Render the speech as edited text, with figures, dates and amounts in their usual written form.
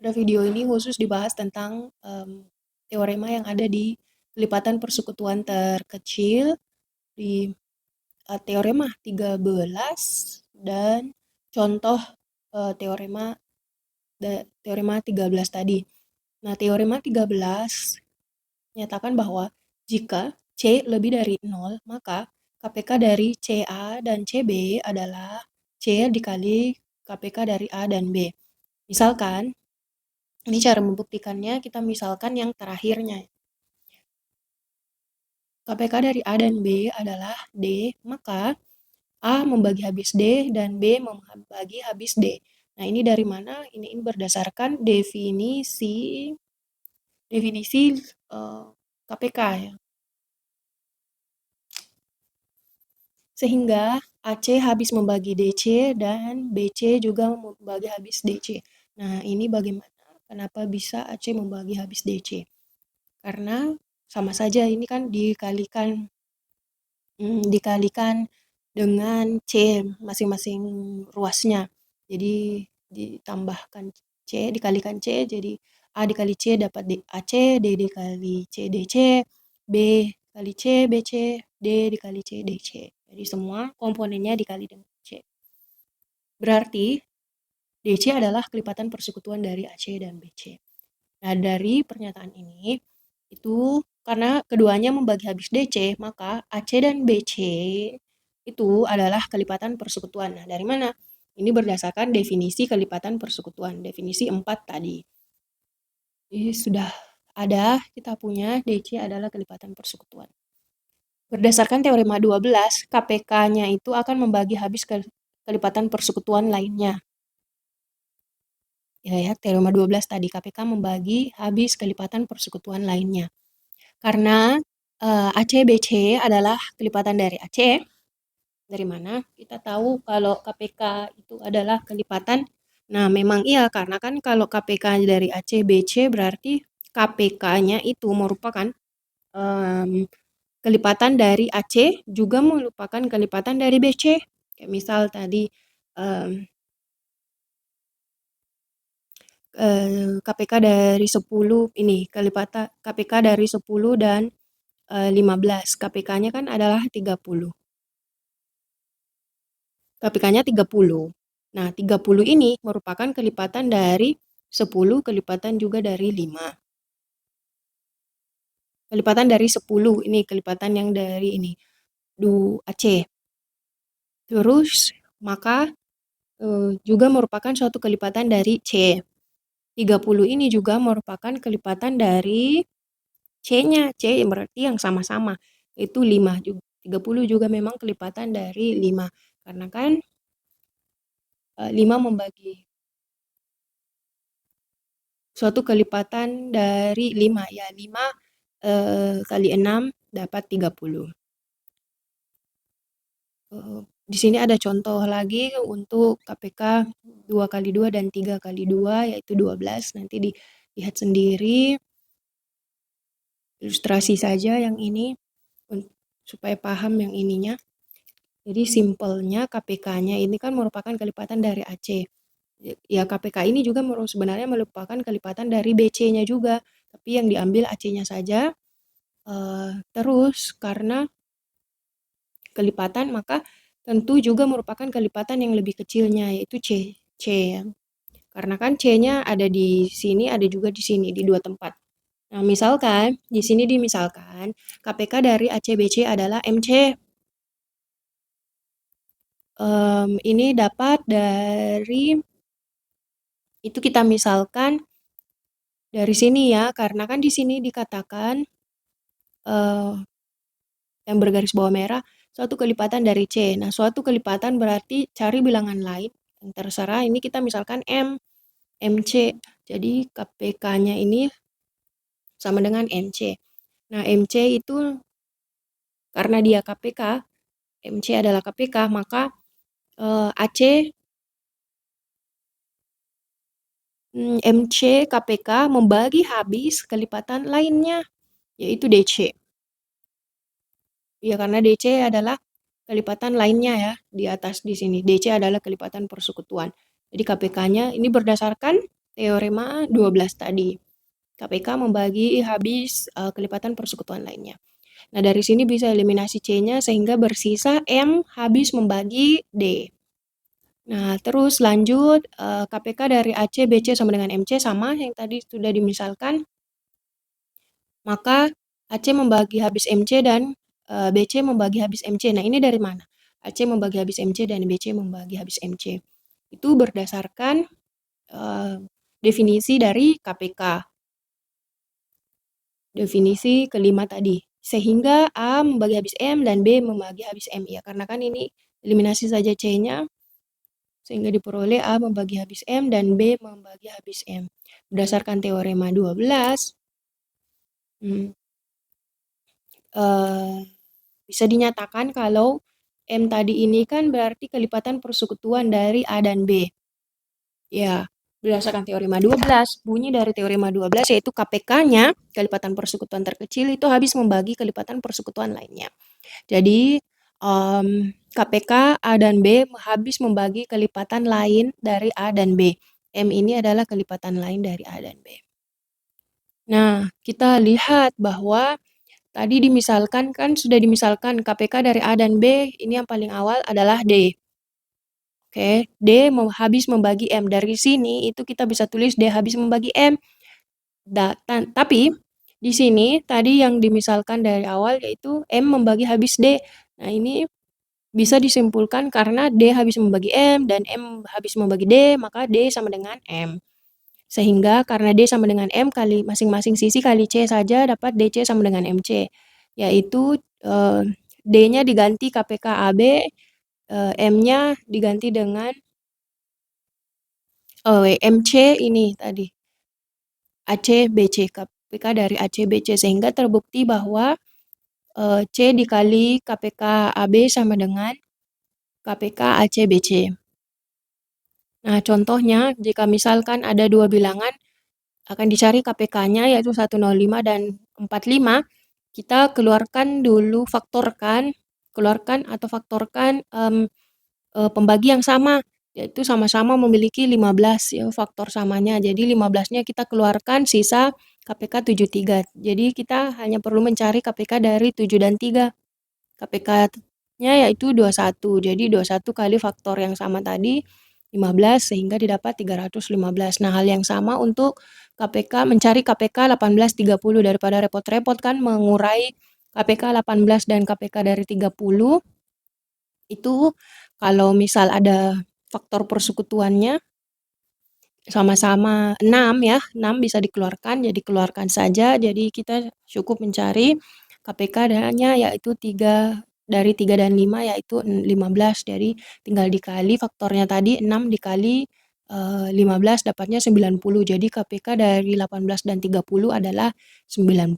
Pada video ini khusus dibahas tentang teorema yang ada di kelipatan persekutuan terkecil di teorema 13 dan contoh teorema teorema 13 tadi. Nah, teorema 13 menyatakan bahwa jika C lebih dari 0, maka KPK dari CA dan CB adalah C dikali KPK dari A dan B. Misalkan, ini cara membuktikannya, kita misalkan yang terakhirnya. KPK dari A dan B adalah D, maka A membagi habis D dan B membagi habis D. Nah, ini dari mana? Ini berdasarkan definisi KPK ya. Sehingga AC habis membagi DC dan BC juga membagi habis DC. Nah, ini bagaimana? Kenapa bisa AC membagi habis DC? Karena sama saja ini kan dikalikan dengan C masing-masing ruasnya. Jadi ditambahkan C dikalikan C, jadi A dikali C dapat AC, D dikali C DC, B kali C BC, D dikali C DC. Jadi semua komponennya dikali dengan C. Berarti DC adalah kelipatan persekutuan dari AC dan BC. Nah, dari pernyataan ini, itu karena keduanya membagi habis DC, maka AC dan BC itu adalah kelipatan persekutuan. Nah, dari mana? Ini berdasarkan definisi kelipatan persekutuan, definisi 4 tadi. Jadi sudah ada, kita punya DC adalah kelipatan persekutuan. Berdasarkan teorema 12, KPK-nya itu akan membagi habis kelipatan persekutuan lainnya. Ya, teorema 12 tadi, KPK membagi habis kelipatan persekutuan lainnya. Karena AC-BC adalah kelipatan dari AC. Dari mana? Kita tahu kalau KPK itu adalah kelipatan. Nah, memang iya, karena kan kalau KPK dari AC-BC berarti KPK-nya itu merupakan kelipatan dari AC juga merupakan kelipatan dari BC. Kayak misal tadi KPK dari 10 ini kelipatan KPK dari 10 dan 15. KPK-nya kan adalah 30. KPK-nya 30. Nah, 30 ini merupakan kelipatan dari 10, kelipatan juga dari 5. Kelipatan dari 10 ini kelipatan yang dari ini AC. Terus maka juga merupakan suatu kelipatan dari C. 30 ini juga merupakan kelipatan dari C-nya. C yang berarti yang sama-sama. Itu 5 juga. 30 juga memang kelipatan dari 5. Karena kan 5 membagi suatu kelipatan dari 5. Ya, 5 kali 6 dapat 30. Di sini ada contoh lagi untuk KPK 2 kali 2 dan 3 kali 2, yaitu 12. Nanti dilihat sendiri. Ilustrasi saja yang ini supaya paham yang ininya. Jadi simpelnya KPK-nya ini kan merupakan kelipatan dari AC. Ya, KPK ini juga sebenarnya merupakan kelipatan dari BC-nya juga. Tapi yang diambil AC-nya saja. Terus karena kelipatan maka tentu juga merupakan kelipatan yang lebih kecilnya, yaitu C ya. Karena kan C-nya ada di sini, ada juga di sini, di dua tempat. Nah, misalkan, di sini dimisalkan, KPK dari ACBC adalah MC. Ini dapat dari, itu kita misalkan dari sini ya, karena kan di sini dikatakan yang bergaris bawah merah, suatu kelipatan dari C. Nah, suatu kelipatan berarti cari bilangan lain yang terserah. Ini kita misalkan MC. Jadi KPK-nya ini sama dengan MC. Nah, MC itu karena dia KPK, MC adalah KPK, maka AC MC KPK membagi habis kelipatan lainnya, yaitu DC. Ya, karena DC adalah kelipatan lainnya ya, di atas di sini. DC adalah kelipatan persekutuan. Jadi KPK-nya ini berdasarkan teorema 12 tadi. KPK membagi habis kelipatan persekutuan lainnya. Nah, dari sini bisa eliminasi C-nya sehingga bersisa M habis membagi D. Nah, terus lanjut KPK dari AC, BC sama dengan MC sama yang tadi sudah dimisalkan. Maka AC membagi habis MC dan BC membagi habis MC. Nah, ini dari mana? AC membagi habis MC dan BC membagi habis MC. Itu berdasarkan definisi dari KPK. Definisi kelima tadi. Sehingga A membagi habis M dan B membagi habis M. Ya, karena kan ini eliminasi saja C-nya. Sehingga diperoleh A membagi habis M dan B membagi habis M. Berdasarkan teorema 12, bisa dinyatakan kalau M tadi ini kan berarti kelipatan persekutuan dari A dan B. Ya, berdasarkan teorema 12, bunyi dari teorema 12 yaitu KPK-nya, kelipatan persekutuan terkecil itu habis membagi kelipatan persekutuan lainnya. Jadi, KPK A dan B habis membagi kelipatan lain dari A dan B. M ini adalah kelipatan lain dari A dan B. Nah, kita lihat bahwa tadi dimisalkan kan sudah dimisalkan KPK dari A dan B ini yang paling awal adalah D. Oke, D habis membagi M. Dari sini itu kita bisa tulis D habis membagi M. Tapi di sini tadi yang dimisalkan dari awal yaitu M membagi habis D. Nah, ini bisa disimpulkan karena D habis membagi M dan M habis membagi D, maka D sama dengan M. Sehingga karena D sama dengan M kali masing-masing sisi kali C saja dapat DC sama dengan MC. Yaitu D-nya diganti KPK AB, M-nya diganti dengan MC ini tadi. AC BC, KPK dari AC BC. Sehingga terbukti bahwa C dikali KPK AB sama dengan KPK AC BC. Nah, contohnya jika misalkan ada dua bilangan akan dicari KPK-nya yaitu 105 dan 45, kita keluarkan dulu keluarkan atau faktorkan pembagi yang sama, yaitu sama-sama memiliki 15 ya faktor samanya. Jadi 15-nya kita keluarkan sisa KPK 73. Jadi kita hanya perlu mencari KPK dari 7 dan 3. KPK-nya yaitu 21. Jadi 21 kali faktor yang sama tadi 15 sehingga didapat 315. Nah, hal yang sama untuk KPK, mencari KPK 1830 daripada repot-repot kan mengurai KPK 18 dan KPK dari 30. Itu kalau misal ada faktor persekutuannya sama-sama 6 ya, 6 bisa dikeluarkan, jadi keluarkan saja. Jadi kita cukup mencari KPK-nya yaitu 3 dari 3 dan 5 yaitu 15, dari tinggal dikali faktornya tadi 6 dikali 15 dapatnya 90. Jadi KPK dari 18 dan 30 adalah 90.